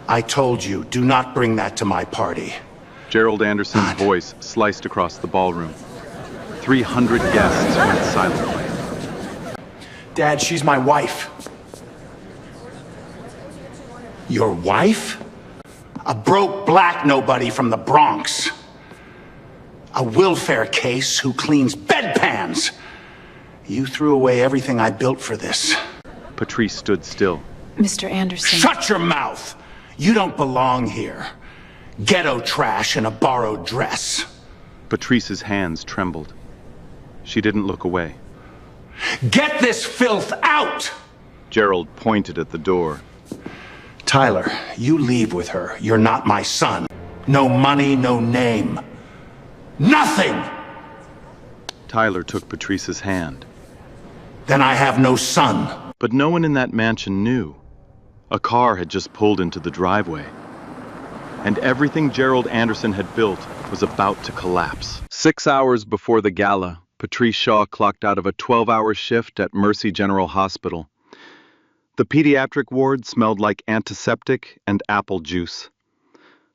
I told you, do not bring that to my party. Gerald Anderson's God. voice sliced across the ballroom. 300 guests went silent. Dad, she's my wife. Your wife? A broke black nobody from the Bronx. A welfare case who cleans bedpans. You threw away everything I built for this. Patrice stood still. Mr. Anderson. Shut your mouth! You don't belong here. Ghetto trash in a borrowed dress. Patrice's hands trembled. She didn't look away. Get this filth out! Gerald pointed at the door. Tyler, you leave with her. You're not my son. No money, no name. Nothing! Tyler took Patrice's hand. Then I have no son. But no one in that mansion knew. A car had just pulled into the driveway. And everything Gerald Anderson had built was about to collapse. 6 hours before the gala, Patrice Shaw clocked out of a 12-hour shift at Mercy General Hospital. The pediatric ward smelled like antiseptic and apple juice.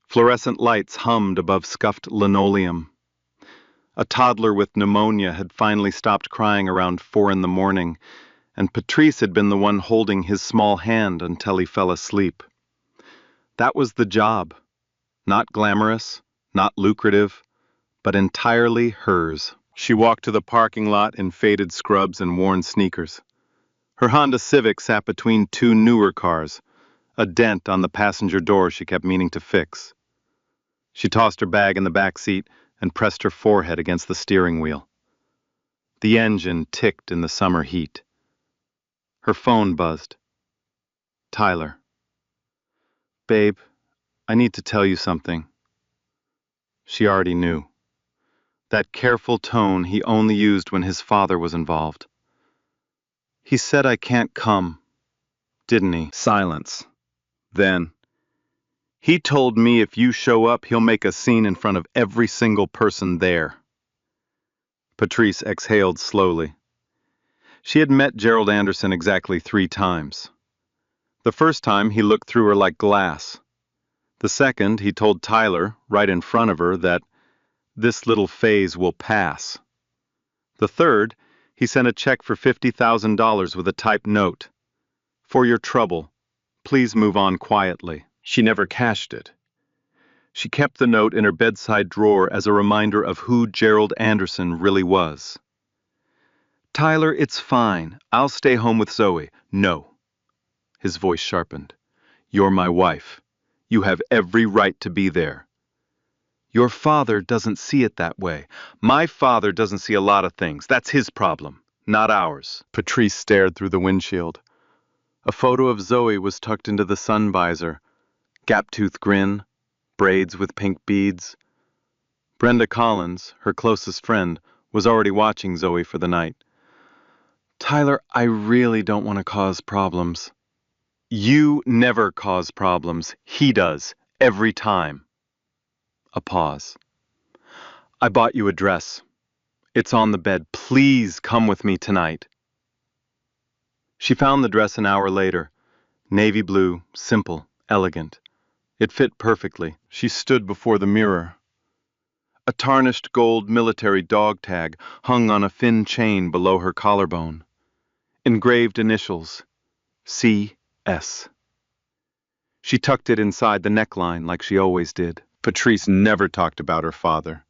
Fluorescent lights hummed above scuffed linoleum. A toddler with pneumonia had finally stopped crying around 4 in the morning, and Patrice had been the one holding his small hand until he fell asleep. That was the job. Not glamorous, not lucrative, but entirely hers. She walked to the parking lot in faded scrubs and worn sneakers. Her Honda Civic sat between two newer cars, a dent on the passenger door she kept meaning to fix. She tossed her bag in the back seat and pressed her forehead against the steering wheel. The engine ticked in the summer heat. Her phone buzzed. Tyler. Babe, I need to tell you something. She already knew. That careful tone he only used when his father was involved. He said I can't come, didn't he? Silence. Then, he told me if you show up, he'll make a scene in front of every single person there. Patrice exhaled slowly. She had met Gerald Anderson exactly 3 times. The first time, he looked through her like glass. The second, he told Tyler, right in front of her, that this little phase will pass. The third, he sent a check for $50,000 with a typed note. For your trouble, please move on quietly. She never cashed it. She kept the note in her bedside drawer as a reminder of who Gerald Anderson really was. Tyler, it's fine. I'll stay home with Zoe. No. His voice sharpened. You're my wife. You have every right to be there. Your father doesn't see it that way. My father doesn't see a lot of things. That's his problem, not ours. Patrice stared through the windshield. A photo of Zoe was tucked into the sun visor. Gap-toothed grin, braids with pink beads. Brenda Collins, her closest friend, was already watching Zoe for the night. Tyler, I really don't want to cause problems. You never cause problems. He does, every time. A pause. I bought you a dress. It's on the bed. Please come with me tonight. She found the dress an hour later. Navy blue, simple, elegant. It fit perfectly. She stood before the mirror. A tarnished gold military dog tag hung on a thin chain below her collarbone. Engraved initials, C.S. She tucked it inside the neckline like she always did. Patrice never talked about her father.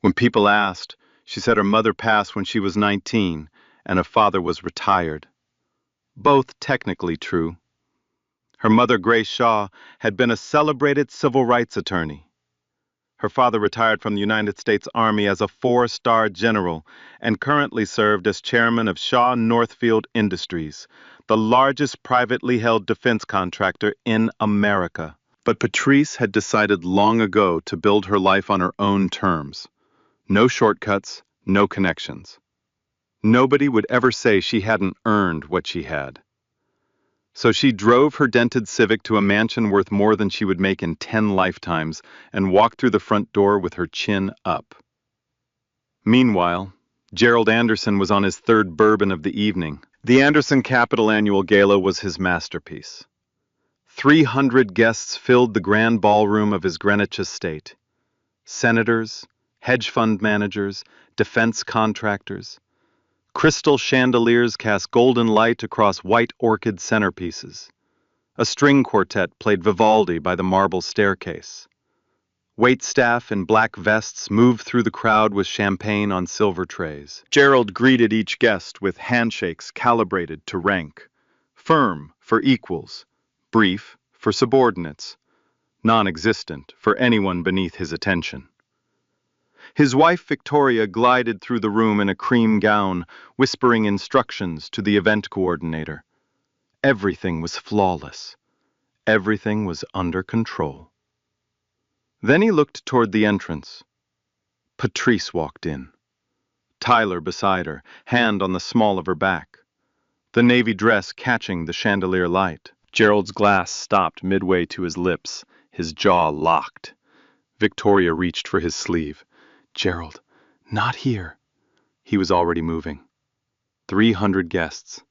When people asked, she said her mother passed when she was 19 and her father was retired. Both technically true. Her mother, Grace Shaw, had been a celebrated civil rights attorney. Her father retired from the United States Army as a 4-star general and currently served as chairman of Shaw Northfield Industries, the largest privately held defense contractor in America. But Patrice had decided long ago to build her life on her own terms. No shortcuts, no connections. Nobody would ever say she hadn't earned what she had. So she drove her dented Civic to a mansion worth more than she would make in 10 lifetimes and walked through the front door with her chin up. Meanwhile, Gerald Anderson was on his 3rd bourbon of the evening. The Anderson Capital Annual Gala was his masterpiece. 300 guests filled the grand ballroom of his Greenwich estate. Senators, hedge fund managers, defense contractors. Crystal chandeliers cast golden light across white orchid centerpieces. A string quartet played Vivaldi by the marble staircase. Waitstaff in black vests moved through the crowd with champagne on silver trays. Gerald greeted each guest with handshakes calibrated to rank. Firm for equals, brief for subordinates, non-existent for anyone beneath his attention. His wife Victoria glided through the room in a cream gown, whispering instructions to the event coordinator. Everything was flawless. Everything was under control. Then he looked toward the entrance. Patrice walked in. Tyler beside her, hand on the small of her back. The navy dress catching the chandelier light. Gerald's glass stopped midway to his lips, his jaw locked. Victoria reached for his sleeve. Gerald, not here. He was already moving. 300 guests,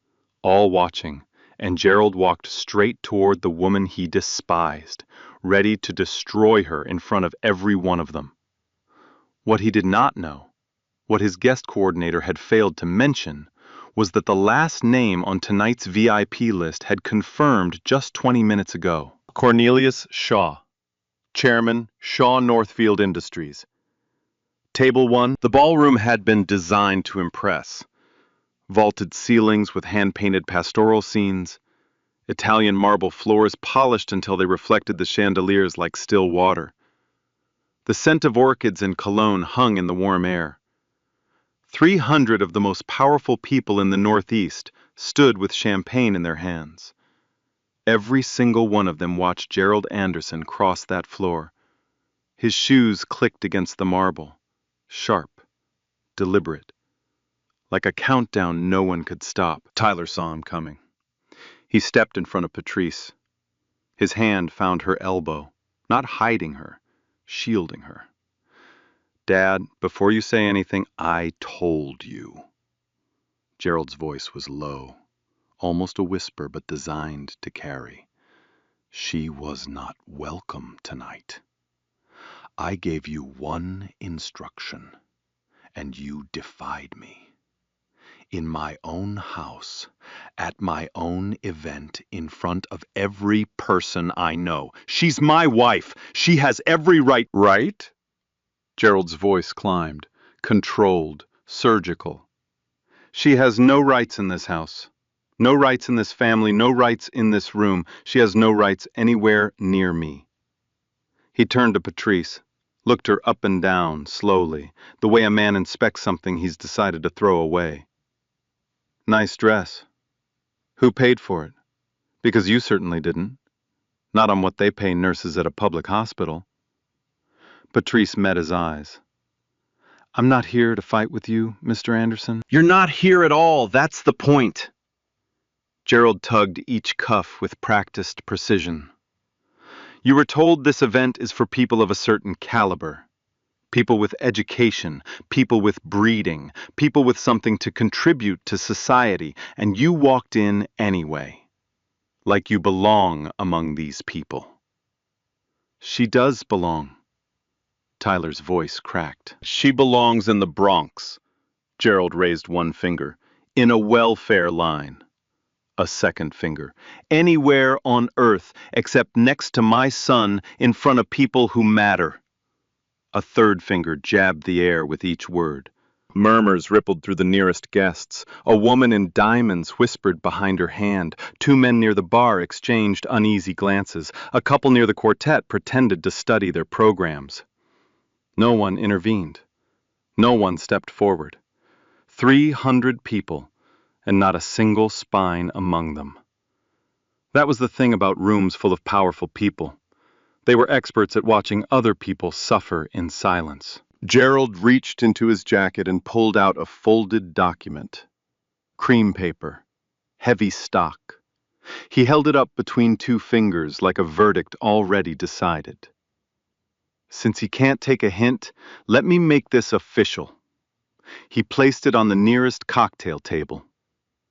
all watching, and Gerald walked straight toward the woman he despised, ready to destroy her in front of every one of them. What he did not know, what his guest coordinator had failed to mention, was that the last name on tonight's VIP list had confirmed just 20 minutes ago. Cornelius Shaw, Chairman, Shaw Northfield Industries. Table 1, the ballroom had been designed to impress. Vaulted ceilings with hand-painted pastoral scenes, Italian marble floors polished until they reflected the chandeliers like still water. The scent of orchids and cologne hung in the warm air. 300 of the most powerful people in the Northeast stood with champagne in their hands. Every single one of them watched Gerald Anderson cross that floor. His shoes clicked against the marble, sharp, deliberate. Like a countdown no one could stop. Tyler saw him coming. He stepped in front of Patrice. His hand found her elbow, not hiding her, shielding her. Dad, before you say anything, I told you. Gerald's voice was low, almost a whisper, but designed to carry. She was not welcome tonight. I gave you one instruction, and you defied me. In my own house, at my own event, in front of every person I know. She's my wife. She has every right. Right? Gerald's voice climbed, controlled, surgical. She has no rights in this house. No rights in this family, no rights in this room. She has no rights anywhere near me. He turned to Patrice, looked her up and down, slowly, the way a man inspects something he's decided to throw away. Nice dress. Who paid for it? Because you certainly didn't. Not on what they pay nurses at a public hospital. Patrice met his eyes. I'm not here to fight with you, Mr. Anderson. You're not here at all, that's the point. Gerald tugged each cuff with practiced precision. You were told this event is for people of a certain caliber. People with education, people with breeding, people with something to contribute to society, and you walked in anyway. Like you belong among these people. She does belong. Tyler's voice cracked. She belongs in the Bronx. Gerald raised one finger. In a welfare line. A second finger. Anywhere on earth except next to my son in front of people who matter. A third finger jabbed the air with each word. Murmurs rippled through the nearest guests. A woman in diamonds whispered behind her hand. 2 men near the bar exchanged uneasy glances. A couple near the quartet pretended to study their programs. No one intervened. No one stepped forward. 300 people, and not a single spine among them. That was the thing about rooms full of powerful people. They were experts at watching other people suffer in silence. Gerald reached into his jacket and pulled out a folded document. Cream paper. Heavy stock. He held it up between 2 fingers like a verdict already decided. Since he can't take a hint, let me make this official. He placed it on the nearest cocktail table.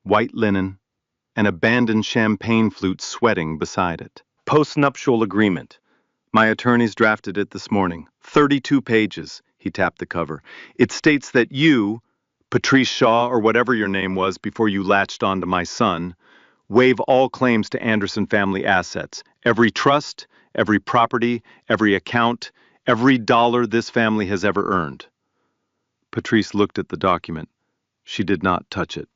White linen, an abandoned champagne flute sweating beside it. Postnuptial agreement. My attorneys drafted it this morning. 32 pages. He tapped the cover. It states that you, Patrice Shaw or whatever your name was before you latched onto my son, waive all claims to Anderson family assets. Every trust, every property, every account, every dollar this family has ever earned. Patrice looked at the document. She did not touch it.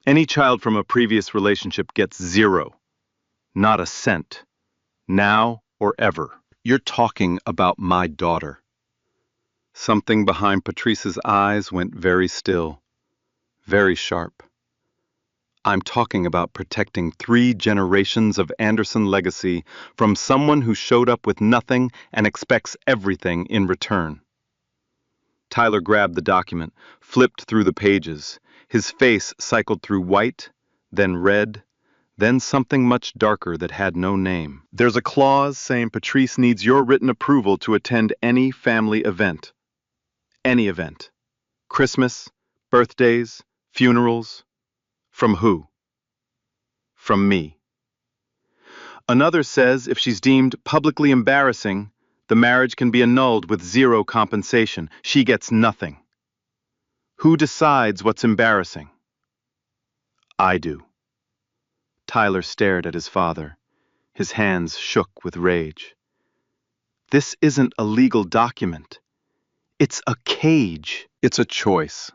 Any child from a previous relationship gets 0. Not a cent. Now or ever. You're talking about my daughter. Something behind Patrice's eyes went very still, very sharp. I'm talking about protecting 3 generations of Anderson legacy from someone who showed up with nothing and expects everything in return. Tyler grabbed the document, flipped through the pages. His face cycled through white, then red, then something much darker that had no name. There's a clause saying Patrice needs your written approval to attend any family event. Any event. Christmas, birthdays, funerals. From who? From me. Another says if she's deemed publicly embarrassing, the marriage can be annulled with 0 compensation. She gets nothing. Who decides what's embarrassing? I do. Tyler stared at his father. His hands shook with rage. This isn't a legal document. It's a cage. It's a choice.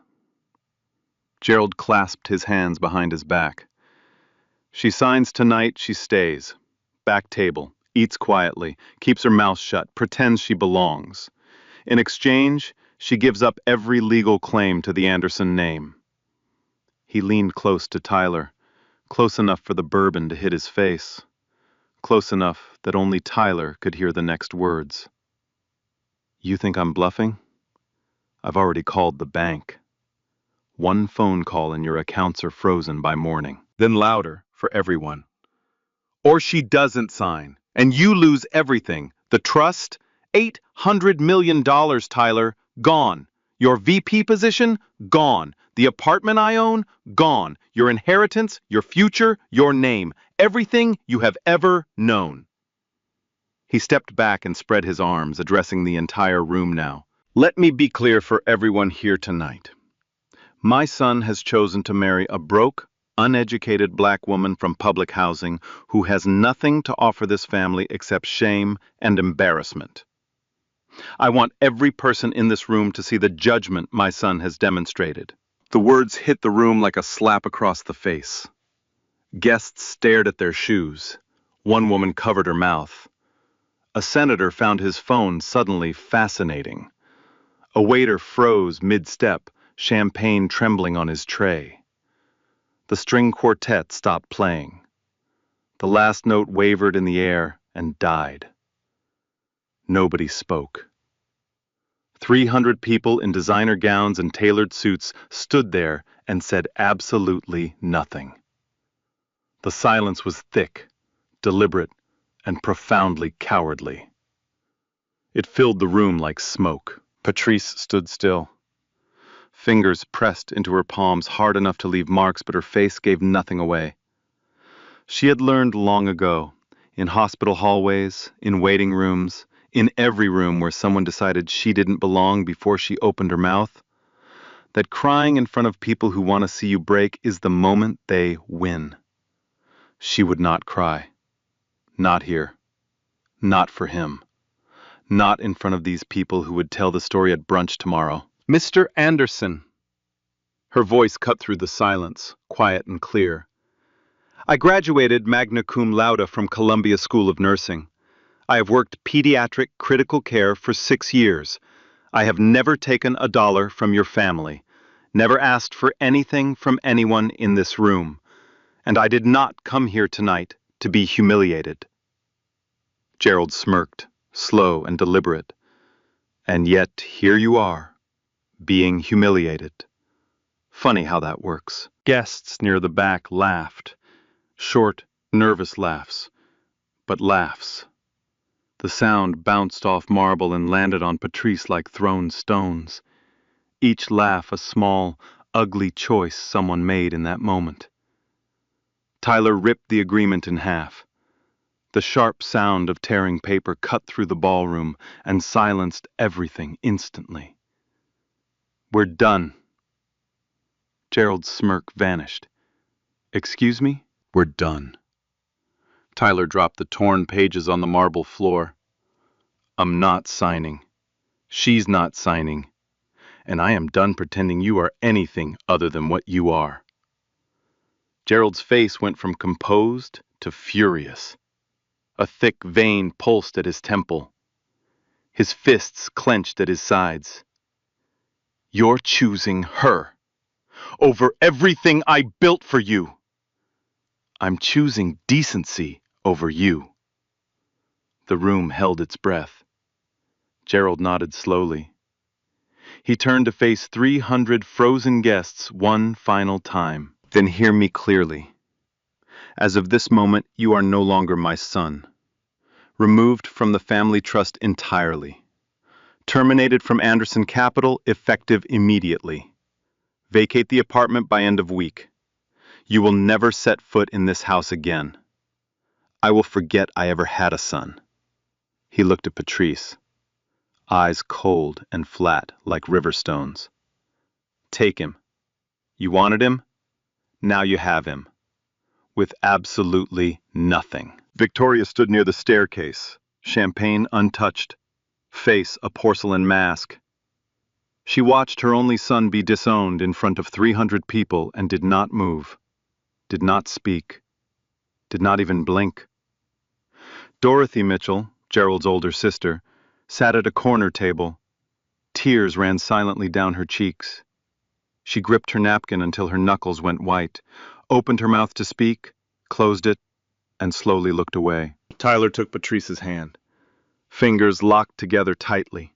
Gerald clasped his hands behind his back. She signs tonight, she stays. Back table, eats quietly, keeps her mouth shut, pretends she belongs. In exchange, she gives up every legal claim to the Anderson name. He leaned close to Tyler, close enough for the bourbon to hit his face, close enough that only Tyler could hear the next words. You think I'm bluffing? I've already called the bank. 1 phone call and your accounts are frozen by morning. Then louder for everyone. Or she doesn't sign, and you lose everything. The trust, $800 million, Tyler, gone. Your VP position, gone. The apartment I own, gone. Your inheritance, your future, your name. Everything you have ever known. He stepped back and spread his arms, addressing the entire room now. Let me be clear for everyone here tonight. My son has chosen to marry a broke, uneducated black woman from public housing who has nothing to offer this family except shame and embarrassment. I want every person in this room to see the judgment my son has demonstrated. The words hit the room like a slap across the face. Guests stared at their shoes. One woman covered her mouth. A senator found his phone suddenly fascinating. A waiter froze mid-step, champagne trembling on his tray. The string quartet stopped playing. The last note wavered in the air and died. Nobody spoke. 300 people in designer gowns and tailored suits stood there and said absolutely nothing. The silence was thick, deliberate, and profoundly cowardly. It filled the room like smoke. Patrice stood still. Fingers pressed into her palms hard enough to leave marks, but her face gave nothing away. She had learned long ago, in hospital hallways, in waiting rooms, in every room where someone decided she didn't belong before she opened her mouth, that crying in front of people who want to see you break is the moment they win. She would not cry. Not here. Not for him. Not in front of these people who would tell the story at brunch tomorrow. Mr. Anderson. Her voice cut through the silence, quiet and clear. I graduated magna cum laude from Columbia School of Nursing. I have worked pediatric critical care for 6 years. I have never taken a dollar from your family, never asked for anything from anyone in this room, and I did not come here tonight to be humiliated. Gerald smirked, slow and deliberate. And yet here you are, being humiliated. Funny how that works. Guests near the back laughed. Short, nervous laughs, but laughs. The sound bounced off marble and landed on Patrice like thrown stones. Each laugh a small, ugly choice someone made in that moment. Tyler ripped the agreement in half. The sharp sound of tearing paper cut through the ballroom and silenced everything instantly. "We're done." Gerald's smirk vanished. "Excuse me?" "We're done." Tyler dropped the torn pages on the marble floor. "I'm not signing. She's not signing. And I am done pretending you are anything other than what you are." Gerald's face went from composed to furious. A thick vein pulsed at his temple. His fists clenched at his sides. "You're choosing her over everything I built for you." "I'm choosing decency over you." The room held its breath. Gerald nodded slowly. He turned to face 300 frozen guests one final time. "Then hear me clearly. As of this moment, you are no longer my son. Removed from the family trust entirely. Terminated from Anderson Capital, effective immediately. Vacate the apartment by end of week. You will never set foot in this house again. I will forget I ever had a son." He looked at Patrice, eyes cold and flat like river stones. "Take him. You wanted him? Now you have him. With absolutely nothing." Victoria stood near the staircase, champagne untouched, face a porcelain mask. She watched her only son be disowned in front of 300 people and did not move, did not speak, did not even blink. Dorothy Mitchell, Gerald's older sister, sat at a corner table. Tears ran silently down her cheeks. She gripped her napkin until her knuckles went white, opened her mouth to speak, closed it, and slowly looked away. Tyler took Patrice's hand, fingers locked together tightly.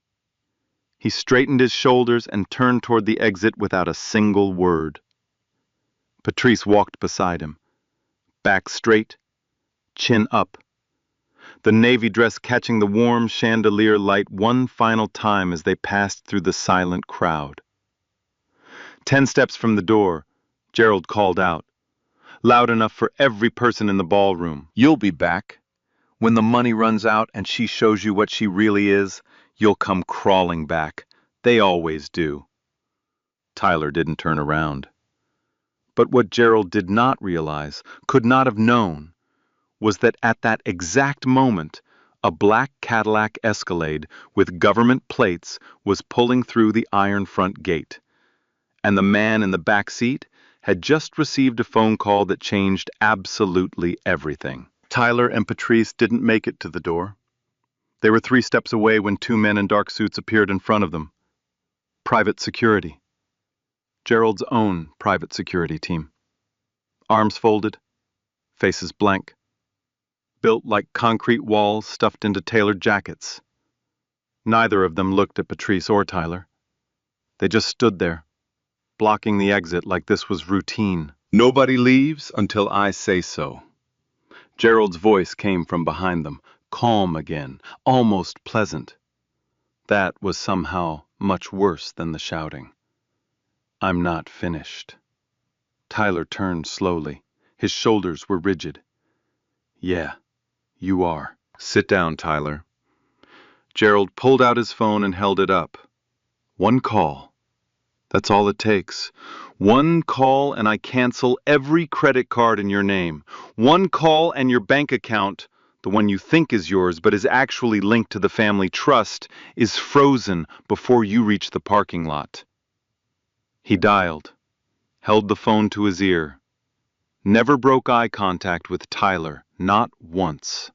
He straightened his shoulders and turned toward the exit without a single word. Patrice walked beside him, back straight, chin up, the navy dress catching the warm chandelier light one final time as they passed through the silent crowd. 10 steps from the door, Gerald called out, loud enough for every person in the ballroom. "You'll be back. When the money runs out and she shows you what she really is, you'll come crawling back. They always do." Tyler didn't turn around. But what Gerald did not realize, could not have known, was that at that exact moment, a black Cadillac Escalade with government plates was pulling through the iron front gate, and the man in the back seat had just received a phone call that changed absolutely everything. Tyler and Patrice didn't make it to the door. They were 3 steps away when 2 men in dark suits appeared in front of them. Private security. Gerald's own private security team. Arms folded, faces blank. Built like concrete walls stuffed into tailored jackets. Neither of them looked at Patrice or Tyler. They just stood there, blocking the exit like this was routine. "Nobody leaves until I say so." Gerald's voice came from behind them, calm again, almost pleasant. That was somehow much worse than the shouting. "I'm not finished." Tyler turned slowly. His shoulders were rigid. "Yeah, you are." "Sit down, Tyler." Gerald pulled out his phone and held it up. "One call. That's all it takes. One call and I cancel every credit card in your name. One call and your bank account, the one you think is yours but is actually linked to the family trust, is frozen before you reach the parking lot." He dialed, held the phone to his ear. Never broke eye contact with Tyler, not once.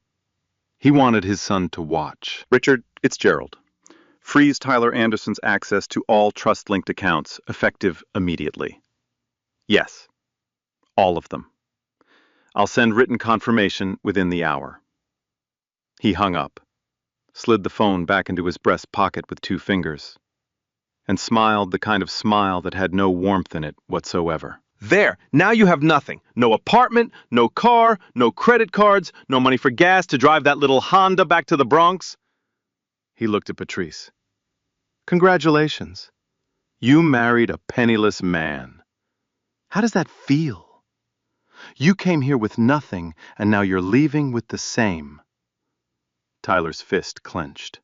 He wanted his son to watch. "Richard, it's Gerald. Freeze Tyler Anderson's access to all trust-linked accounts, effective immediately." "Yes, all of them. I'll send written confirmation within the hour." He hung up, slid the phone back into his breast pocket with 2 fingers, and smiled the kind of smile that had no warmth in it whatsoever. "There, now you have nothing. No apartment, no car, no credit cards, no money for gas to drive that little Honda back to the Bronx." He looked at Patrice. "Congratulations. You married a penniless man. How does that feel? You came here with nothing, and now you're leaving with the same. Tyler's fist clenched.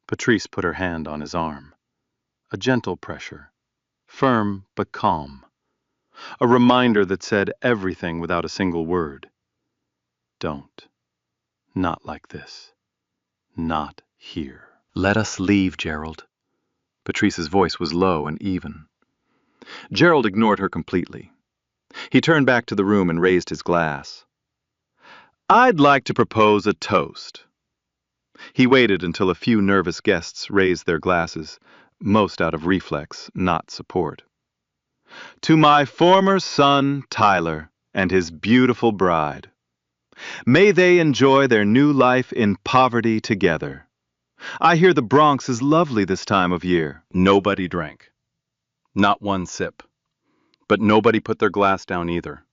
Patrice put her hand on his arm. A gentle pressure, firm but calm. A reminder that said everything without a single word. Don't. Not like this. Not here. Let us leave, Gerald. Patrice's voice was low and even. Gerald ignored her completely. He turned back to the room and raised his glass. I'd like to propose a toast. He waited until a few nervous guests raised their glasses, most out of reflex, not support. To my former son, Tyler, and his beautiful bride. May they enjoy their new life in poverty together. I hear the Bronx is lovely this time of year. Nobody drank. Not one sip. But nobody put their glass down either.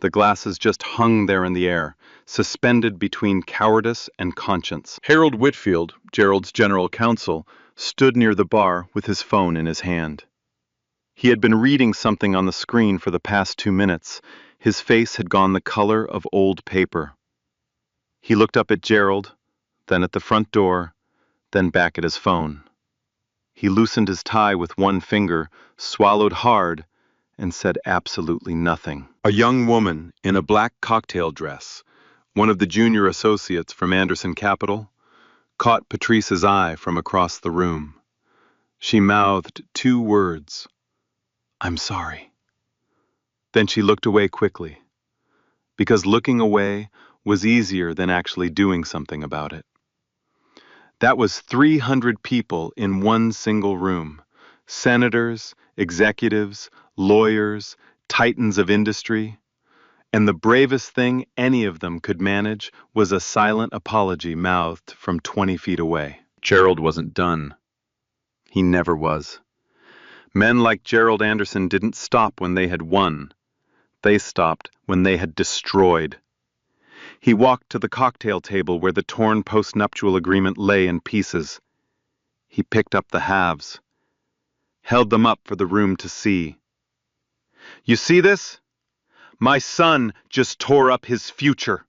The glasses just hung there in the air, suspended between cowardice and conscience. Harold Whitfield, Gerald's general counsel, stood near the bar with his phone in his hand. He had been reading something on the screen for the past 2 minutes. His face had gone the color of old paper. He looked up at Gerald, then at the front door, then back at his phone. He loosened his tie with one finger, swallowed hard, and said absolutely nothing. A young woman in a black cocktail dress, one of the junior associates from Anderson Capital, caught Patrice's eye from across the room. She mouthed 2 words. I'm sorry. Then she looked away quickly, because looking away was easier than actually doing something about it. That was 300 people in one single room. Senators, executives, lawyers, titans of industry. And the bravest thing any of them could manage was a silent apology mouthed from 20 feet away. Gerald wasn't done. He never was. Men like Gerald Anderson didn't stop when they had won. They stopped when they had destroyed. He walked to the cocktail table where the torn postnuptial agreement lay in pieces. He picked up the halves, held them up for the room to see. You see this? My son just tore up his future.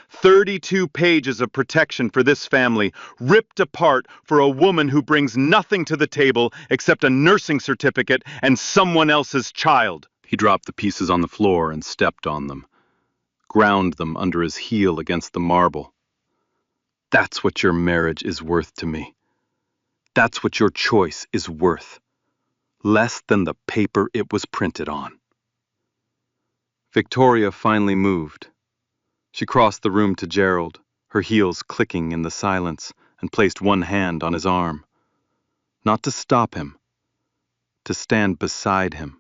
32 pages of protection for this family, ripped apart for a woman who brings nothing to the table except a nursing certificate and someone else's child. He dropped the pieces on the floor and stepped on them, ground them under his heel against the marble. That's what your marriage is worth to me. That's what your choice is worth. Less than the paper it was printed on. Victoria finally moved. She crossed the room to Gerald, her heels clicking in the silence, and placed one hand on his arm. Not to stop him, to stand beside him.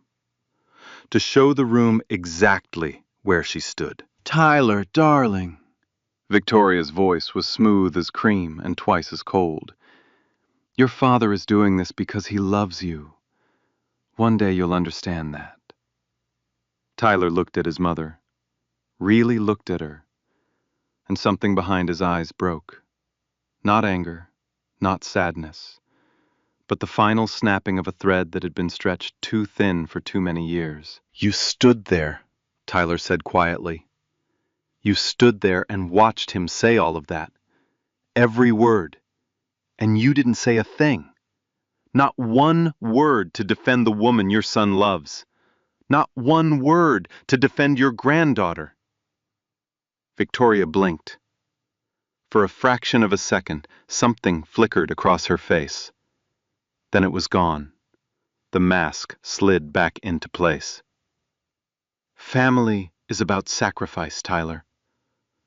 To show the room exactly where she stood. Tyler, darling. Victoria's voice was smooth as cream and twice as cold. Your father is doing this because he loves you. One day you'll understand that. Tyler looked at his mother, really looked at her, and something behind his eyes broke. Not anger, not sadness, but the final snapping of a thread that had been stretched too thin for too many years. You stood there, Tyler said quietly. You stood there and watched him say all of that. Every word. And you didn't say a thing. Not one word to defend the woman your son loves. Not one word to defend your granddaughter. Victoria blinked. For a fraction of a second, something flickered across her face. Then it was gone. The mask slid back into place. Family is about sacrifice, Tyler.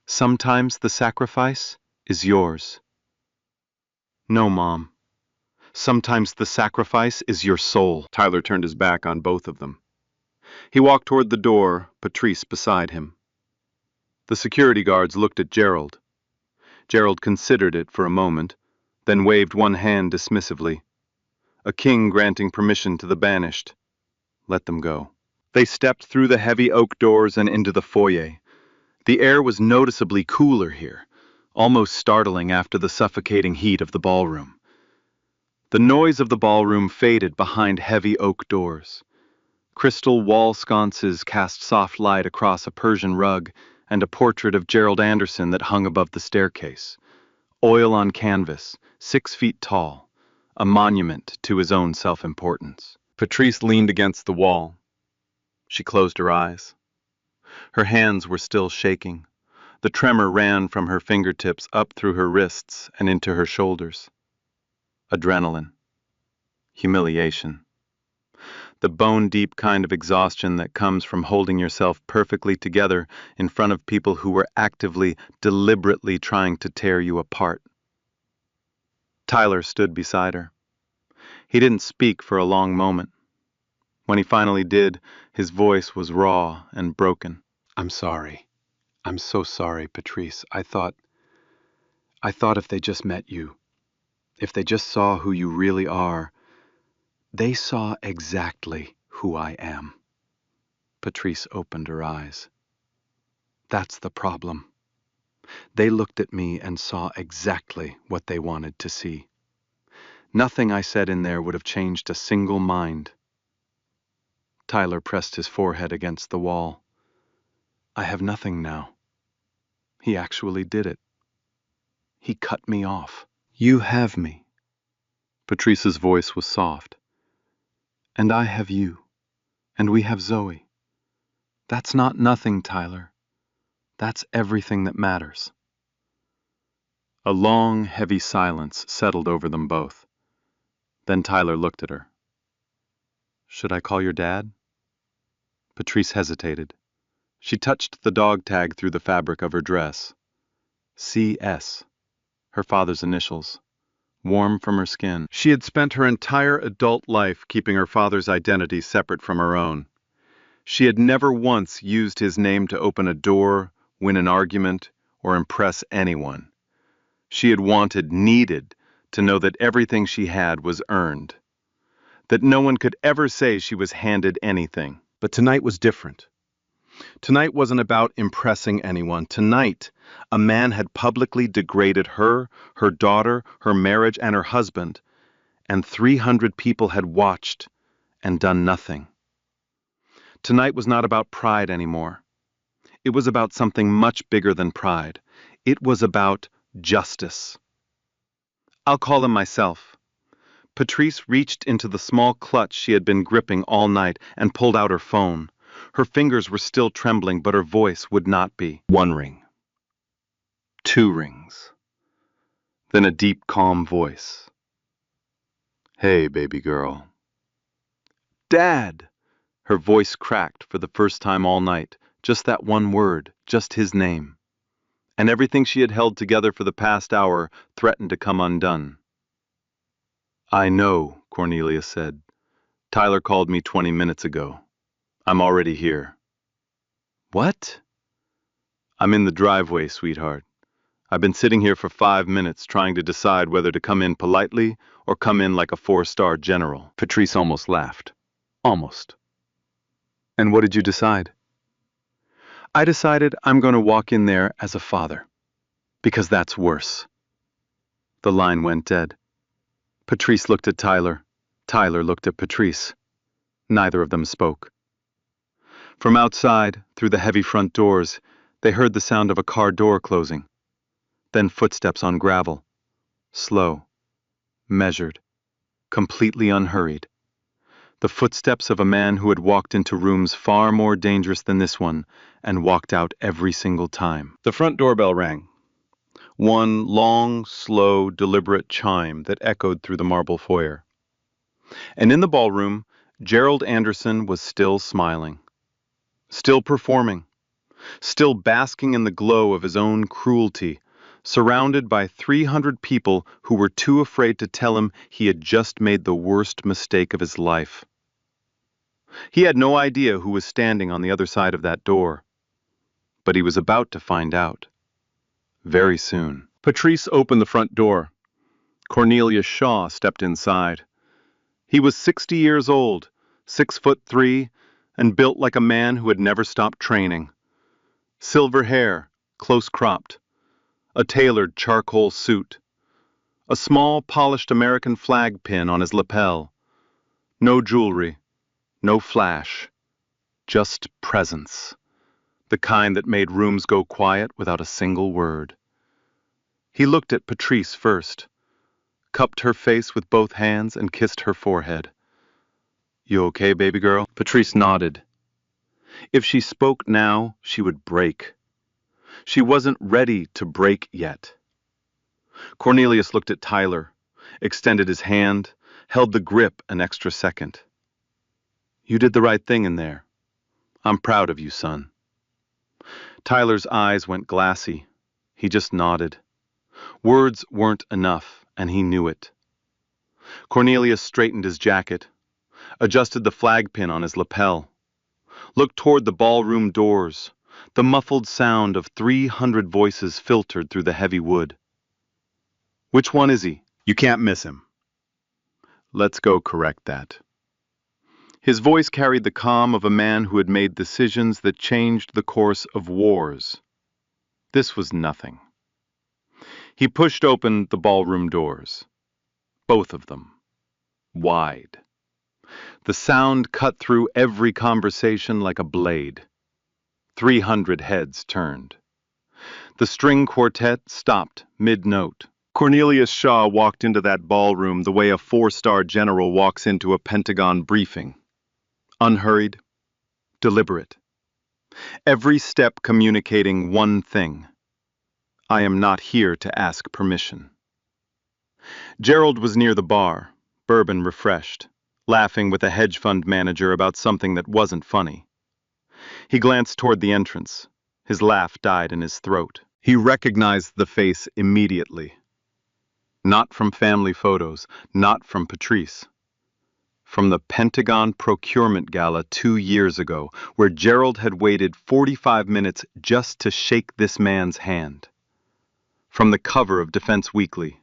Sometimes the sacrifice is yours. No, Mom. Sometimes the sacrifice is your soul. Tyler turned his back on both of them. He walked toward the door, Patrice beside him. The security guards looked at Gerald. Gerald considered it for a moment, then waved one hand dismissively. A king granting permission to the banished. Let them go. They stepped through the heavy oak doors and into the foyer. The air was noticeably cooler here, almost startling after the suffocating heat of the ballroom. The noise of the ballroom faded behind heavy oak doors. Crystal wall sconces cast soft light across a Persian rug and a portrait of Gerald Anderson that hung above the staircase. Oil on canvas, 6 feet tall, a monument to his own self-importance. Patrice leaned against the wall. She closed her eyes. Her hands were still shaking. The tremor ran from her fingertips up through her wrists and into her shoulders. Adrenaline. Humiliation. The bone-deep kind of exhaustion that comes from holding yourself perfectly together in front of people who were actively, deliberately trying to tear you apart. Tyler stood beside her. He didn't speak for a long moment. When he finally did, his voice was raw and broken. "I'm sorry. I'm so sorry, Patrice. I thought if they just met you, if they just saw who you really are, they saw exactly who I am." Patrice opened her eyes. "That's the problem. They looked at me and saw exactly what they wanted to see. Nothing I said in there would have changed a single mind." Tyler pressed his forehead against the wall. "I have nothing now. He actually did it. He cut me off. You have me." Patrice's voice was soft. "And I have you. And we have Zoe. That's not nothing, Tyler. That's everything that matters." A long, heavy silence settled over them both. Then Tyler looked at her. "Should I call your dad?" Patrice hesitated. She touched the dog tag through the fabric of her dress. CS, her father's initials, warm from her skin. She had spent her entire adult life keeping her father's identity separate from her own. She had never once used his name to open a door, win an argument, or impress anyone. She had needed to know that everything she had was earned, that no one could ever say she was handed anything. But tonight was different. Tonight wasn't about impressing anyone. Tonight, a man had publicly degraded her, her daughter, her marriage, and her husband, and 300 people had watched and done nothing. Tonight was not about pride anymore. It was about something much bigger than pride. It was about justice. "I'll call him myself." Patrice reached into the small clutch she had been gripping all night and pulled out her phone. Her fingers were still trembling, but her voice would not be. 1 ring. 2 rings. Then a deep, calm voice. "Hey, baby girl." "Dad!" Her voice cracked for the first time all night. Just that one word, just his name. And everything she had held together for the past hour threatened to come undone. "I know," Cornelia said. "Tyler called me 20 minutes ago. I'm already here." "What?" "I'm in the driveway, sweetheart. I've been sitting here for 5 minutes trying to decide whether to come in politely or come in like a 4-star general." Patrice almost laughed. Almost. "And what did you decide?" "I decided I'm going to walk in there as a father. Because that's worse." The line went dead. Patrice looked at Tyler. Tyler looked at Patrice. Neither of them spoke. From outside, through the heavy front doors, they heard the sound of a car door closing. Then footsteps on gravel. Slow. Measured. Completely unhurried. The footsteps of a man who had walked into rooms far more dangerous than this one and walked out every single time. The front doorbell rang. One long, slow, deliberate chime that echoed through the marble foyer. And in the ballroom, Gerald Anderson was still smiling. Still performing. Still basking in the glow of his own cruelty, surrounded by 300 people who were too afraid to tell him he had just made the worst mistake of his life. He had no idea who was standing on the other side of that door. But he was about to find out. Very soon. Patrice opened the front door. Cornelia Shaw stepped inside. He was 60 years old, 6'3", and built like a man who had never stopped training. Silver hair, close cropped. A tailored charcoal suit. A small polished American flag pin on his lapel. No jewelry. No flash, just presence. The kind that made rooms go quiet without a single word. He looked at Patrice first, cupped her face with both hands and kissed her forehead. "You okay, baby girl?" Patrice nodded. If she spoke now, she would break. She wasn't ready to break yet. Cornelius looked at Tyler, extended his hand, held the grip an extra second. "You did the right thing in there. I'm proud of you, son." Tyler's eyes went glassy. He just nodded. Words weren't enough, and he knew it. Cornelius straightened his jacket, adjusted the flag pin on his lapel, looked toward the ballroom doors. The muffled sound of 300 voices filtered through the heavy wood. "Which one is he? You can't miss him." "Let's go correct that." His voice carried the calm of a man who had made decisions that changed the course of wars. This was nothing. He pushed open the ballroom doors. Both of them. Wide. The sound cut through every conversation like a blade. 300 heads turned. The string quartet stopped mid-note. Cornelius Shaw walked into that ballroom the way a 4-star general walks into a Pentagon briefing. Unhurried, deliberate. Every step communicating one thing: I am not here to ask permission. Gerald was near the bar, bourbon refreshed, laughing with a hedge fund manager about something that wasn't funny. He glanced toward the entrance. His laugh died in his throat. He recognized the face immediately. Not from family photos, not from Patrice. From the Pentagon Procurement Gala 2 years ago, where Gerald had waited 45 minutes just to shake this man's hand. From the cover of Defense Weekly.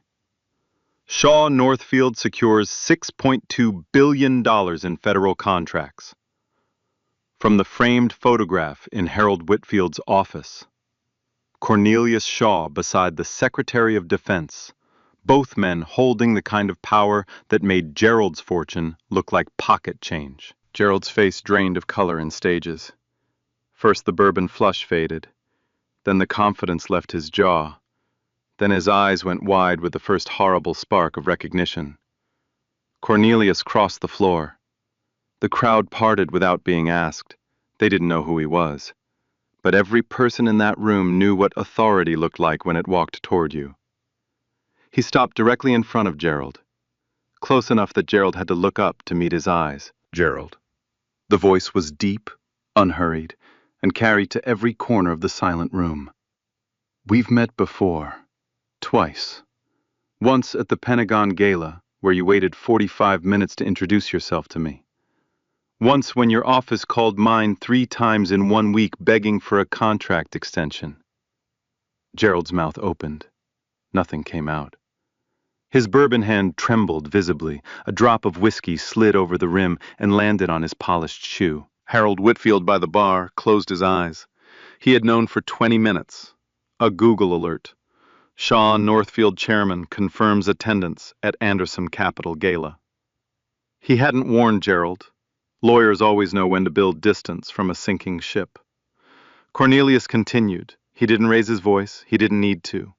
Shaw Northfield secures $6.2 billion in federal contracts. From the framed photograph in Harold Whitfield's office. Cornelius Shaw beside the Secretary of Defense, both men holding the kind of power that made Gerald's fortune look like pocket change. Gerald's face drained of color in stages. First the bourbon flush faded, then the confidence left his jaw, then his eyes went wide with the first horrible spark of recognition. Cornelius crossed the floor. The crowd parted without being asked. They didn't know who he was. But every person in that room knew what authority looked like when it walked toward you. He stopped directly in front of Gerald, close enough that Gerald had to look up to meet his eyes. "Gerald." The voice was deep, unhurried, and carried to every corner of the silent room. "We've met before. Twice. Once at the Pentagon Gala, where you waited 45 minutes to introduce yourself to me. Once when your office called mine 3 times in 1 week begging for a contract extension." Gerald's mouth opened. Nothing came out. His bourbon hand trembled visibly. A drop of whiskey slid over the rim and landed on his polished shoe. Harold Whitfield by the bar closed his eyes. He had known for 20 minutes. A Google alert. Shaw Northfield chairman confirms attendance at Anderson Capital Gala. He hadn't warned Gerald. Lawyers always know when to build distance from a sinking ship. Cornelius continued. He didn't raise his voice. He didn't need to.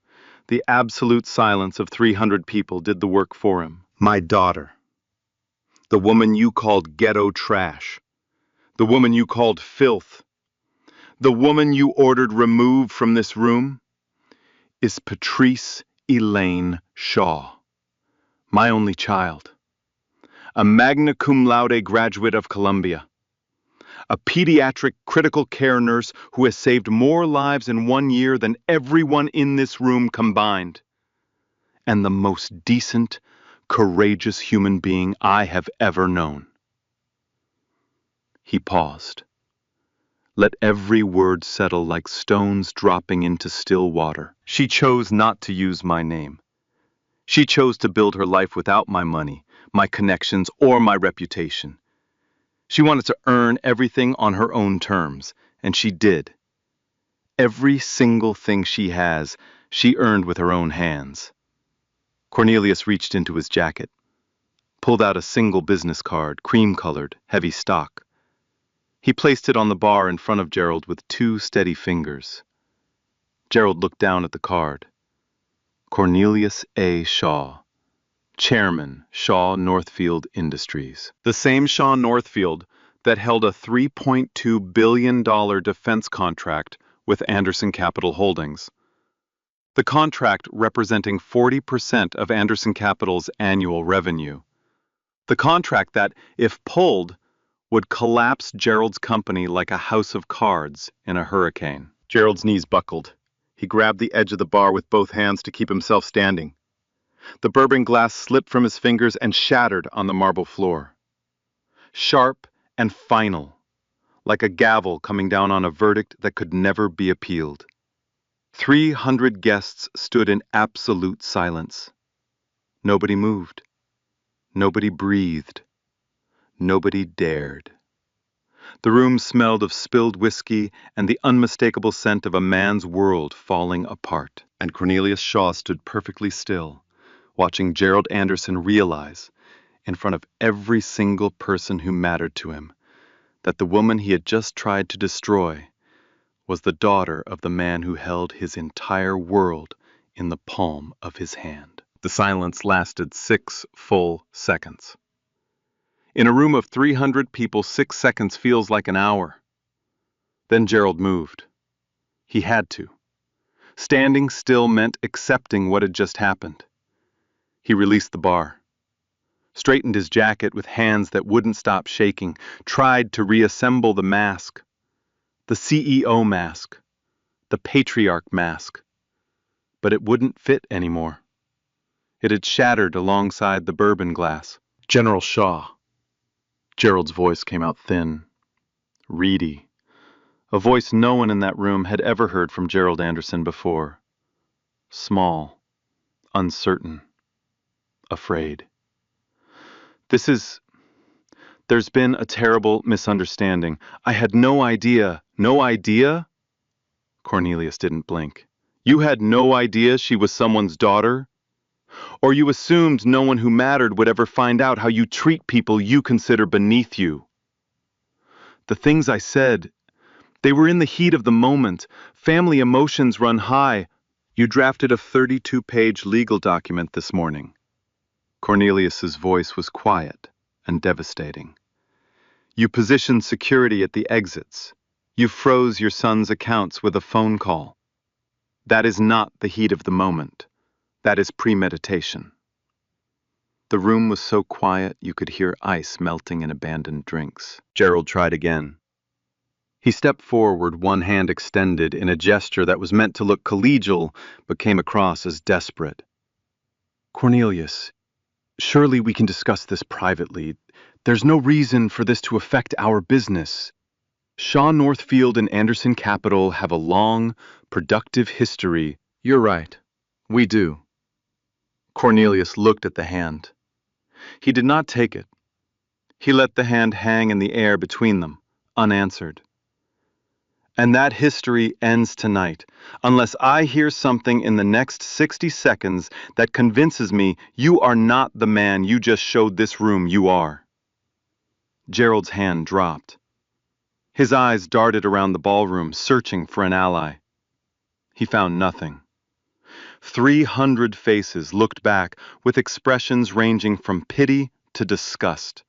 The absolute silence of 300 people did the work for him. "My daughter. The woman you called ghetto trash. The woman you called filth. The woman you ordered removed from this room is Patrice Elaine Shaw. My only child. A magna cum laude graduate of Columbia. A pediatric critical care nurse who has saved more lives in 1 year than everyone in this room combined. And the most decent, courageous human being I have ever known." He paused. Let every word settle like stones dropping into still water. She chose not to use my name. She chose to build her life without my money, my connections, or my reputation. She wanted to earn everything on her own terms, and she did. Every single thing she has, she earned with her own hands. Cornelius reached into his jacket, pulled out a single business card, cream-colored, heavy stock. He placed it on the bar in front of Gerald with 2 steady fingers. Gerald looked down at the card. Cornelius A. Shaw, Chairman, Shaw Northfield Industries. The same Shaw Northfield that held a $3.2 billion defense contract with Anderson Capital Holdings. The contract representing 40% of Anderson Capital's annual revenue. The contract that, if pulled, would collapse Gerald's company like a house of cards in a hurricane. Gerald's knees buckled. He grabbed the edge of the bar with both hands to keep himself standing. The bourbon glass slipped from his fingers and shattered on the marble floor. Sharp and final, like a gavel coming down on a verdict that could never be appealed. 300 guests stood in absolute silence. Nobody moved. Nobody breathed. Nobody dared. The room smelled of spilled whiskey and the unmistakable scent of a man's world falling apart. And Cornelius Shaw stood perfectly still, watching Gerald Anderson realize, in front of every single person who mattered to him, that the woman he had just tried to destroy was the daughter of the man who held his entire world in the palm of his hand. The silence lasted 6 full seconds. In a room of 300 people, 6 seconds feels like an hour. Then Gerald moved. He had to. Standing still meant accepting what had just happened. He released the bar, straightened his jacket with hands that wouldn't stop shaking, tried to reassemble the mask. The CEO mask. The patriarch mask. But it wouldn't fit anymore. It had shattered alongside the bourbon glass. General Shaw. Gerald's voice came out thin, reedy. A voice no one in that room had ever heard from Gerald Anderson before. Small, uncertain, afraid. There's been a terrible misunderstanding. I had no idea. No idea? Cornelius didn't blink. You had no idea she was someone's daughter? Or you assumed no one who mattered would ever find out how you treat people you consider beneath you? The things I said, they were in the heat of the moment. Family emotions run high. You drafted a 32-page legal document this morning. Cornelius's voice was quiet and devastating. You positioned security at the exits. You froze your son's accounts with a phone call. That is not the heat of the moment. That is premeditation. The room was so quiet you could hear ice melting in abandoned drinks. Gerald tried again. He stepped forward, one hand extended in a gesture that was meant to look collegial, but came across as desperate. Cornelius, surely we can discuss this privately. There's no reason for this to affect our business. Shaw Northfield and Anderson Capital have a long, productive history. You're right. We do. Cornelius looked at the hand. He did not take it. He let the hand hang in the air between them, unanswered. And that history ends tonight, unless I hear something in the next 60 seconds that convinces me you are not the man you just showed this room you are. Gerald's hand dropped. His eyes darted around the ballroom, searching for an ally. He found nothing. 300 faces looked back with expressions ranging from pity to disgust.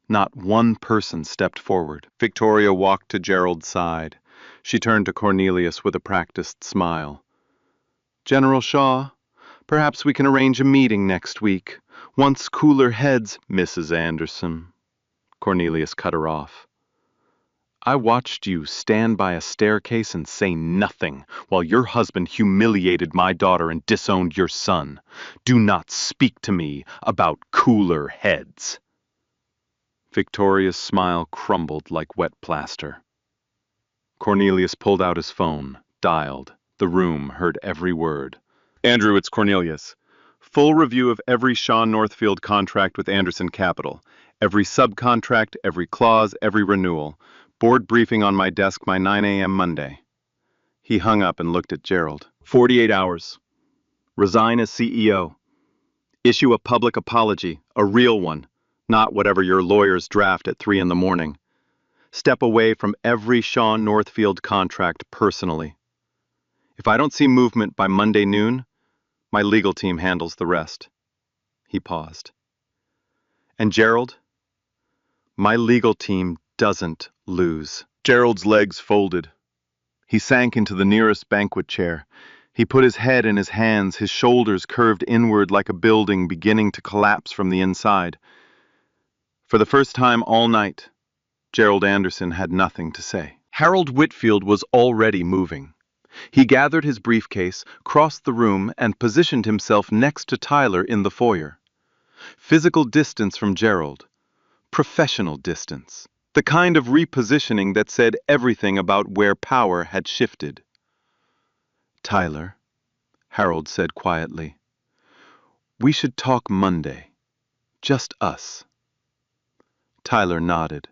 Not one person stepped forward. Victoria walked to Gerald's side. She turned to Cornelius with a practiced smile. General Shaw, perhaps we can arrange a meeting next week. Once cooler heads, Mrs. Anderson. Cornelius cut her off. I watched you stand by a staircase and say nothing while your husband humiliated my daughter and disowned your son. Do not speak to me about cooler heads. Victoria's smile crumbled like wet plaster. Cornelius pulled out his phone, dialed. The room heard every word. Andrew, it's Cornelius. Full review of every Shaw Northfield contract with Anderson Capital. Every subcontract, every clause, every renewal. Board briefing on my desk by 9 a.m. Monday. He hung up and looked at Gerald. 48 hours. Resign as CEO. Issue a public apology, a real one, not whatever your lawyers draft at 3 in the morning. Step away from every Sean Northfield contract personally. If I don't see movement by Monday noon, my legal team handles the rest. He paused. And Gerald? My legal team doesn't lose. Gerald's legs folded. He sank into the nearest banquet chair. He put his head in his hands, his shoulders curved inward like a building beginning to collapse from the inside. For the first time all night, Gerald Anderson had nothing to say. Harold Whitfield was already moving. He gathered his briefcase, crossed the room, and positioned himself next to Tyler in the foyer. Physical distance from Gerald. Professional distance. The kind of repositioning that said everything about where power had shifted. Tyler, Harold said quietly, we should talk Monday. Just us. Tyler nodded.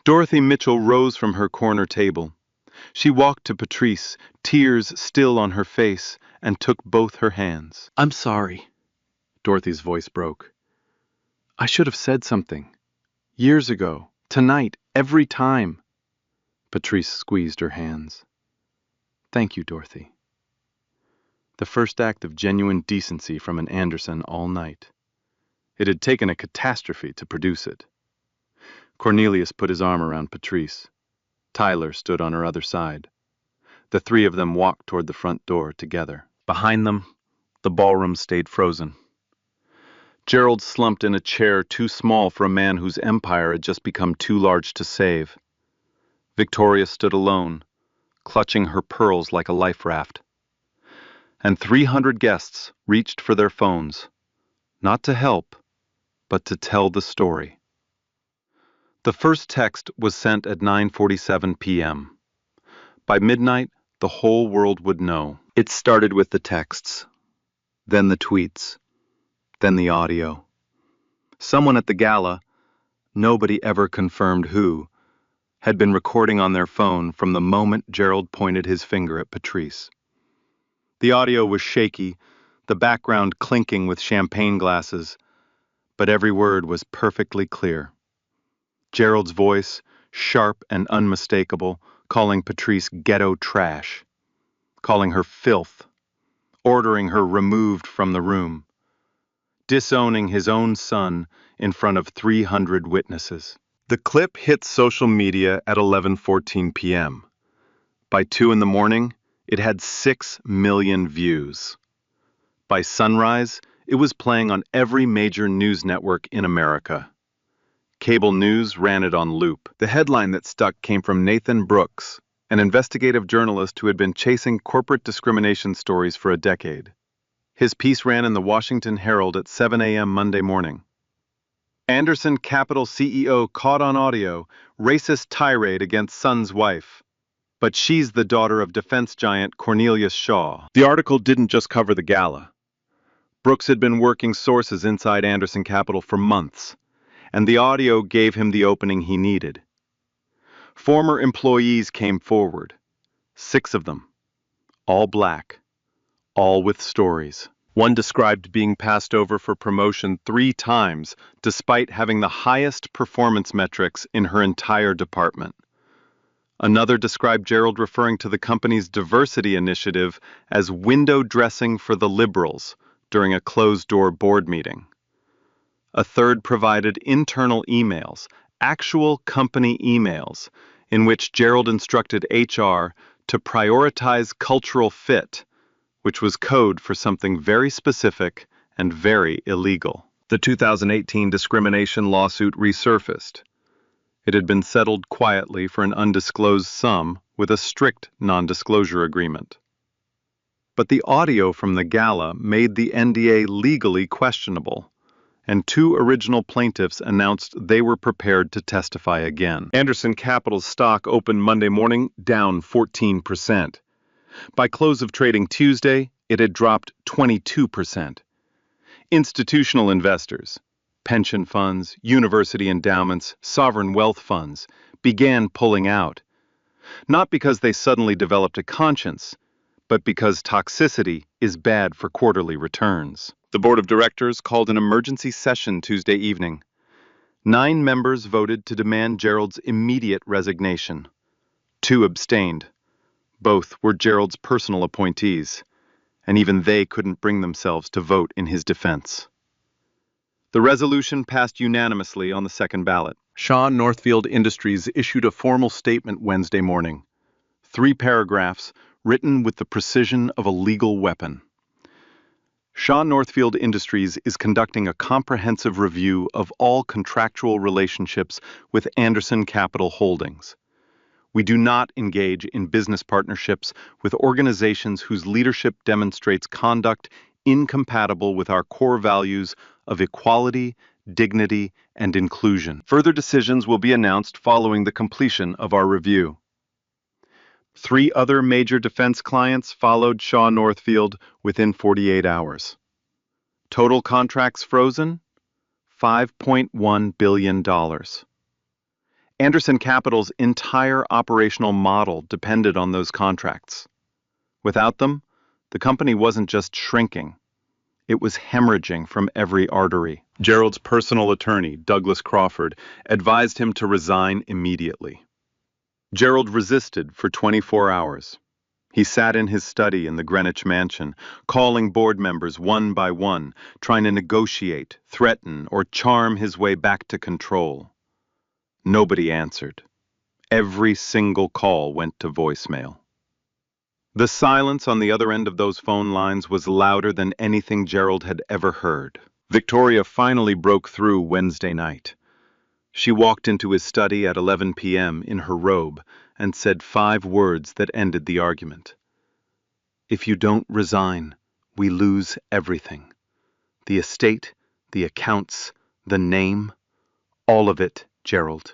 Dorothy Mitchell rose from her corner table. She walked to Patrice, tears still on her face, and took both her hands. I'm sorry. Dorothy's voice broke. I should have said something. Years ago, tonight, every time. Patrice squeezed her hands. Thank you, Dorothy. The first act of genuine decency from an Anderson all night. It had taken a catastrophe to produce it. Cornelius put his arm around Patrice. Tyler stood on her other side. The three of them walked toward the front door together. Behind them, the ballroom stayed frozen. Gerald slumped in a chair too small for a man whose empire had just become too large to save. Victoria stood alone, clutching her pearls like a life raft. And 300 guests reached for their phones, not to help, but to tell the story. The first text was sent at 9:47 p.m. By midnight, the whole world would know. It started with the texts, then the tweets, then the audio. Someone at the gala, nobody ever confirmed who, had been recording on their phone from the moment Gerald pointed his finger at Patrice. The audio was shaky, the background clinking with champagne glasses, but every word was perfectly clear. Gerald's voice, sharp and unmistakable, calling Patrice ghetto trash, calling her filth, ordering her removed from the room, disowning his own son in front of 300 witnesses. The clip hit social media at 11:14 p.m. By 2 in the morning, it had 6 million views. By sunrise, it was playing on every major news network in America. Cable news ran it on loop. The headline that stuck came from Nathan Brooks, an investigative journalist who had been chasing corporate discrimination stories for a decade. His piece ran in the Washington Herald at 7 a.m. Monday morning. Anderson Capital CEO caught on audio, racist tirade against son's wife. But she's the daughter of defense giant Cornelius Shaw. The article didn't just cover the gala. Brooks had been working sources inside Anderson Capital for months, and the audio gave him the opening he needed. Former employees came forward, 6 of them, all black, all with stories. One described being passed over for promotion 3 times, despite having the highest performance metrics in her entire department. Another described Gerald referring to the company's diversity initiative as window dressing for the liberals during a closed-door board meeting. A third provided internal emails, actual company emails, in which Gerald instructed HR to prioritize cultural fit, which was code for something very specific and very illegal. The 2018 discrimination lawsuit resurfaced. It had been settled quietly for an undisclosed sum with a strict non-disclosure agreement. But the audio from the gala made the NDA legally questionable, and 2 original plaintiffs announced they were prepared to testify again. Anderson Capital's stock opened Monday morning down 14%. By close of trading Tuesday, it had dropped 22%. Institutional investors, pension funds, university endowments, sovereign wealth funds, began pulling out. Not because they suddenly developed a conscience, but because toxicity is bad for quarterly returns. The board of directors called an emergency session Tuesday evening. 9 members voted to demand Gerald's immediate resignation. 2 abstained. Both were Gerald's personal appointees, and even they couldn't bring themselves to vote in his defense. The resolution passed unanimously on the second ballot. Shaw Northfield Industries issued a formal statement Wednesday morning. 3 paragraphs written with the precision of a legal weapon. Shaw Northfield Industries is conducting a comprehensive review of all contractual relationships with Anderson Capital Holdings. We do not engage in business partnerships with organizations whose leadership demonstrates conduct incompatible with our core values of equality, dignity, and inclusion. Further decisions will be announced following the completion of our review. 3 other major defense clients followed Shaw Northfield within 48 hours. Total contracts frozen, $5.1 billion. Anderson Capital's entire operational model depended on those contracts. Without them, the company wasn't just shrinking. It was hemorrhaging from every artery. Gerald's personal attorney, Douglas Crawford, advised him to resign immediately. Gerald resisted for 24 hours. He sat in his study in the Greenwich mansion, calling board members one by one, trying to negotiate, threaten, or charm his way back to control. Nobody answered. Every single call went to voicemail. The silence on the other end of those phone lines was louder than anything Gerald had ever heard. Victoria finally broke through Wednesday night. She walked into his study at 11 p.m. in her robe and said 5 words that ended the argument. "If you don't resign, we lose everything. The estate, the accounts, the name, all of it, Gerald."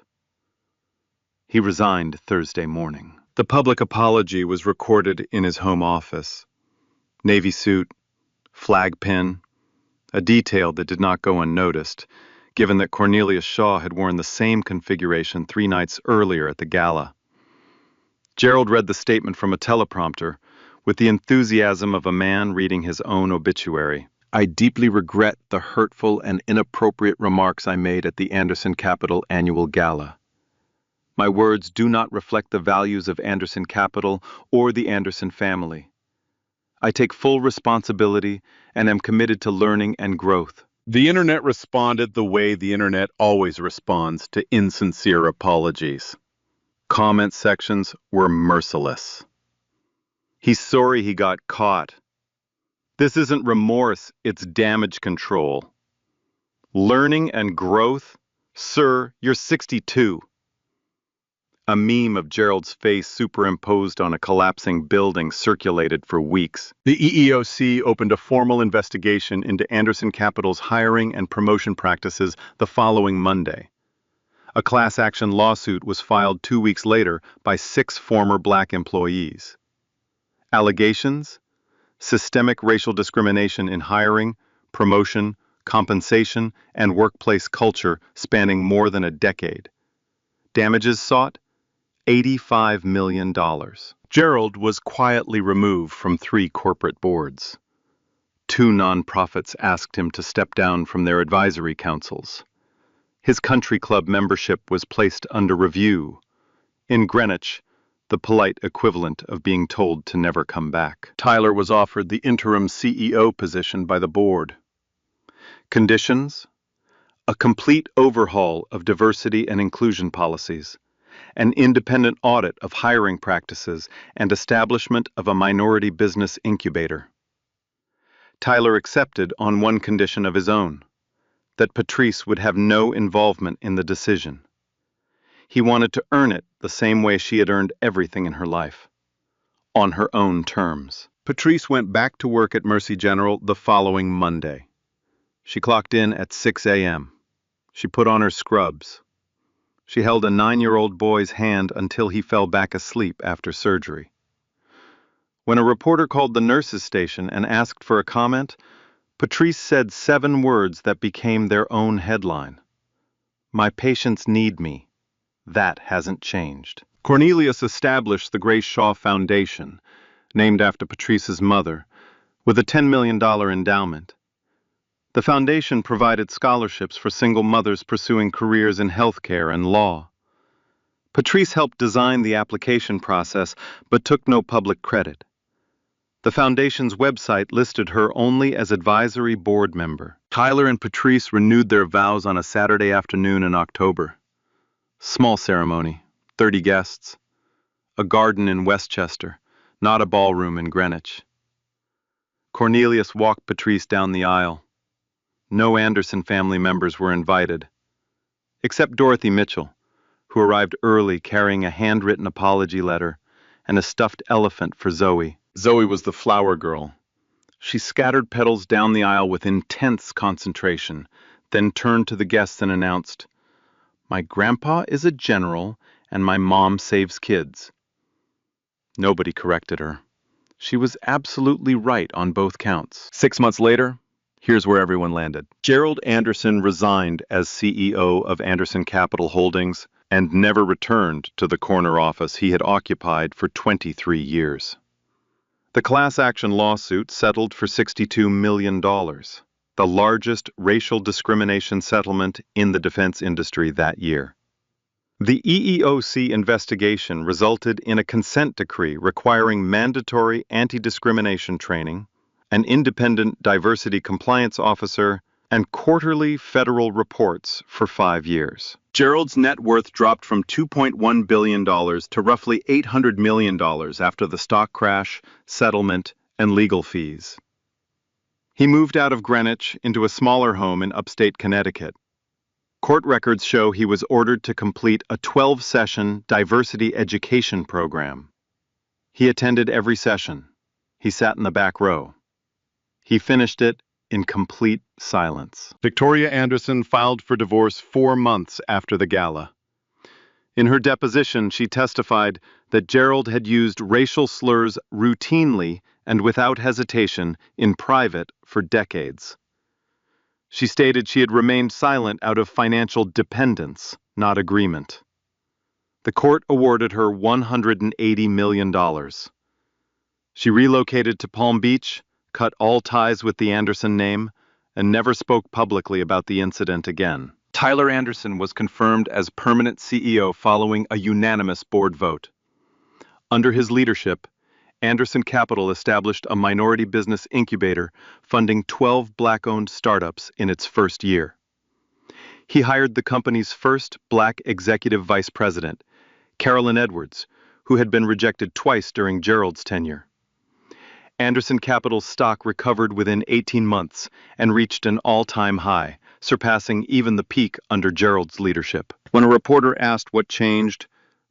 He resigned Thursday morning. The public apology was recorded in his home office. Navy suit, flag pin, a detail that did not go unnoticed, given that Cornelius Shaw had worn the same configuration 3 nights earlier at the gala. Gerald read the statement from a teleprompter with the enthusiasm of a man reading his own obituary. "I deeply regret the hurtful and inappropriate remarks I made at the Anderson Capital annual gala. My words do not reflect the values of Anderson Capital or the Anderson family. I take full responsibility and am committed to learning and growth." The internet responded the way the internet always responds to insincere apologies. Comment sections were merciless. "He's sorry he got caught. This isn't remorse, it's damage control. Learning and growth? Sir, you're 62. A meme of Gerald's face superimposed on a collapsing building circulated for weeks. The EEOC opened a formal investigation into Anderson Capital's hiring and promotion practices the following Monday. A class action lawsuit was filed 2 weeks later by 6 former black employees. Allegations? Systemic racial discrimination in hiring, promotion, compensation, and workplace culture spanning more than a decade. Damages sought? $85 million. Gerald was quietly removed from 3 corporate boards. 2 nonprofits asked him to step down from their advisory councils. His country club membership was placed under review. In Greenwich, the polite equivalent of being told to never come back. Tyler was offered the interim CEO position by the board. Conditions? A complete overhaul of diversity and inclusion policies, an independent audit of hiring practices, and establishment of a minority business incubator. Tyler accepted on one condition of his own, that Patrice would have no involvement in the decision. He wanted to earn it the same way she had earned everything in her life, on her own terms. Patrice went back to work at Mercy General the following Monday. She clocked in at 6 a.m. She put on her scrubs. She held a 9-year-old boy's hand until he fell back asleep after surgery. When a reporter called the nurses' station and asked for a comment, Patrice said 7 words that became their own headline. "My patients need me. That hasn't changed." Cornelius established the Grace Shaw Foundation, named after Patrice's mother, with a $10 million endowment. The foundation provided scholarships for single mothers pursuing careers in healthcare and law. Patrice helped design the application process, but took no public credit. The foundation's website listed her only as advisory board member. Tyler and Patrice renewed their vows on a Saturday afternoon in October. Small ceremony, 30 guests. A garden in Westchester, not a ballroom in Greenwich. Cornelius walked Patrice down the aisle. No Anderson family members were invited, except Dorothy Mitchell, who arrived early carrying a handwritten apology letter and a stuffed elephant for Zoe. Zoe was the flower girl. She scattered petals down the aisle with intense concentration, then turned to the guests and announced, "My grandpa is a general, and my mom saves kids." Nobody corrected her. She was absolutely right on both counts. 6 months later, here's where everyone landed. Gerald Anderson resigned as CEO of Anderson Capital Holdings and never returned to the corner office he had occupied for 23 years. The class action lawsuit settled for $62 million, the largest racial discrimination settlement in the defense industry that year. The EEOC investigation resulted in a consent decree requiring mandatory anti-discrimination training, an independent diversity compliance officer, and quarterly federal reports for 5 years. Gerald's net worth dropped from $2.1 billion to roughly $800 million after the stock crash, settlement, and legal fees. He moved out of Greenwich into a smaller home in upstate Connecticut. Court records show he was ordered to complete a 12-session diversity education program. He attended every session. He sat in the back row. He finished it in complete silence. Victoria Anderson filed for divorce 4 months after the gala. In her deposition, she testified that Gerald had used racial slurs routinely and without hesitation in private for decades. She stated she had remained silent out of financial dependence, not agreement. The court awarded her $180 million. She relocated to Palm Beach, cut all ties with the Anderson name, and never spoke publicly about the incident again. Tyler Anderson was confirmed as permanent CEO following a unanimous board vote. Under his leadership, Anderson Capital established a minority business incubator funding 12 black-owned startups in its first year. He hired the company's first black executive vice president, Carolyn Edwards, who had been rejected twice during Gerald's tenure. Anderson Capital's stock recovered within 18 months and reached an all-time high, surpassing even the peak under Gerald's leadership. When a reporter asked what changed,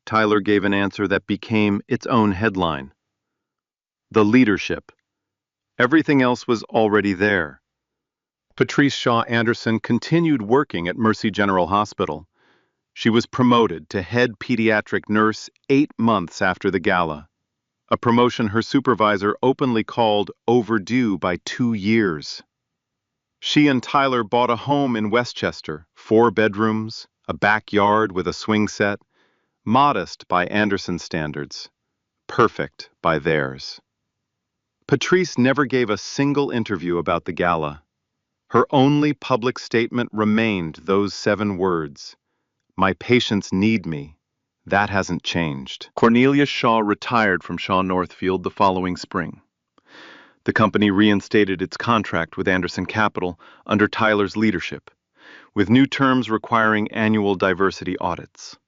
Tyler gave an answer that became its own headline. The leadership. Everything else was already there. Patrice Shaw Anderson continued working at Mercy General Hospital. She was promoted to head pediatric nurse 8 months after the gala, a promotion her supervisor openly called overdue by 2 years. She and Tyler bought a home in Westchester, 4 bedrooms, a backyard with a swing set, modest by Anderson standards, perfect by theirs. Patrice never gave a single interview about the gala. Her only public statement remained those 7 words, "My patients need me." That hasn't changed. Cornelius Shaw retired from Shaw Northfield the following spring. The company reinstated its contract with Anderson Capital under Tyler's leadership, with new terms requiring annual diversity audits.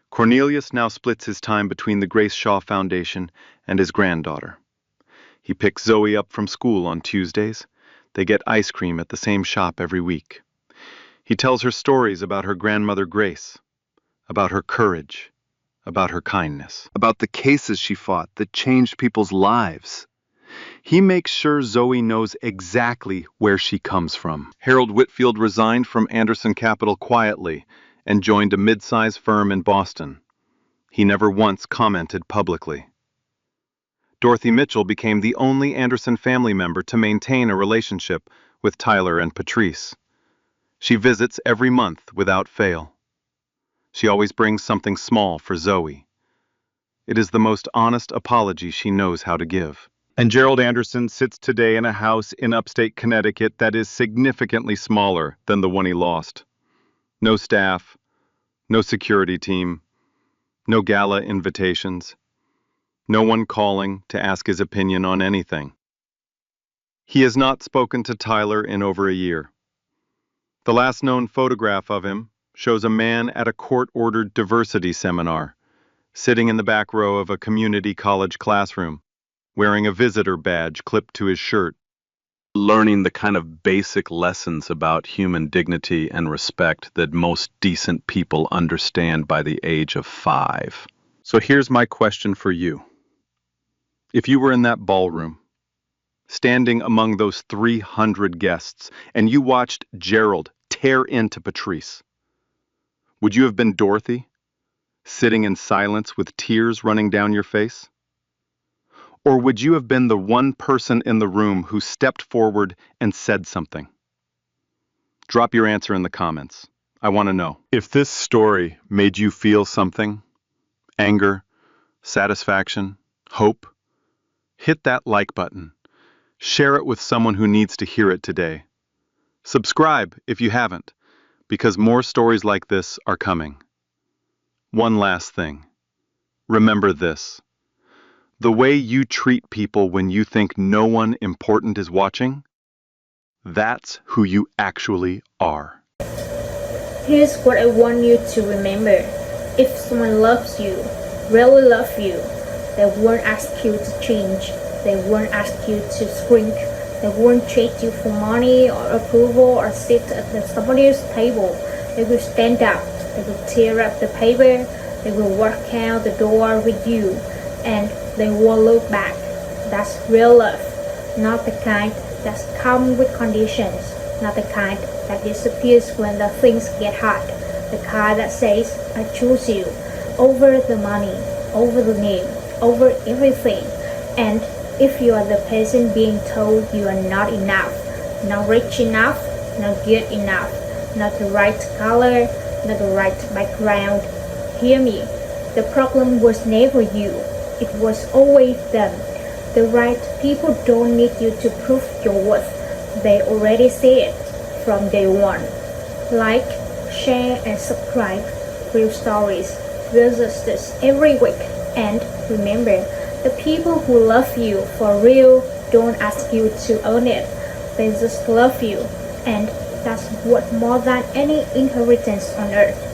Cornelius now splits his time between the Grace Shaw Foundation and his granddaughter. He picks Zoe up from school on Tuesdays. They get ice cream at the same shop every week. He tells her stories about her grandmother Grace, about her courage, about her kindness, about the cases she fought that changed people's lives. He makes sure Zoe knows exactly where she comes from. Harold Whitfield resigned from Anderson Capital quietly and joined a mid-size firm in Boston. He never once commented publicly. Dorothy Mitchell became the only Anderson family member to maintain a relationship with Tyler and Patrice. She visits every month without fail. She always brings something small for Zoe. It is the most honest apology she knows how to give. And Gerald Anderson sits today in a house in upstate Connecticut that is significantly smaller than the one he lost. No staff, no security team, no gala invitations, no one calling to ask his opinion on anything. He has not spoken to Tyler in over a year. The last known photograph of him shows a man at a court-ordered diversity seminar, sitting in the back row of a community college classroom, wearing a visitor badge clipped to his shirt, learning the kind of basic lessons about human dignity and respect that most decent people understand by the age of 5. So here's my question for you. If you were in that ballroom, standing among those 300 guests, and you watched Gerald tear into Patrice, would you have been Dorothy, sitting in silence with tears running down your face? Or would you have been the one person in the room who stepped forward and said something? Drop your answer in the comments. I want to know. If this story made you feel something, anger, satisfaction, hope, hit that like button. Share it with someone who needs to hear it today. Subscribe if you haven't, because more stories like this are coming. One last thing. Remember this. The way you treat people when you think no one important is watching, that's who you actually are. Here's what I want you to remember. If someone loves you, really loves you, they won't ask you to change. They won't ask you to shrink. They won't treat you for money or approval or sit at somebody's table. They will stand up. They will tear up the paper. They will walk out the door with you. And they won't look back. That's real love. Not the kind that comes with conditions. Not the kind that disappears when the things get hard. The kind that says, I choose you over the money, over the name, over everything. And if you are the person being told you are not enough, not rich enough, not good enough, not the right color, not the right background, hear me. The problem was never you. It was always them. The right people don't need you to prove your worth. They already see it from day one. Like, share, and subscribe. Real stories. Visit us every week. And remember, the people who love you for real don't ask you to own it. They just love you. And that's worth more than any inheritance on earth.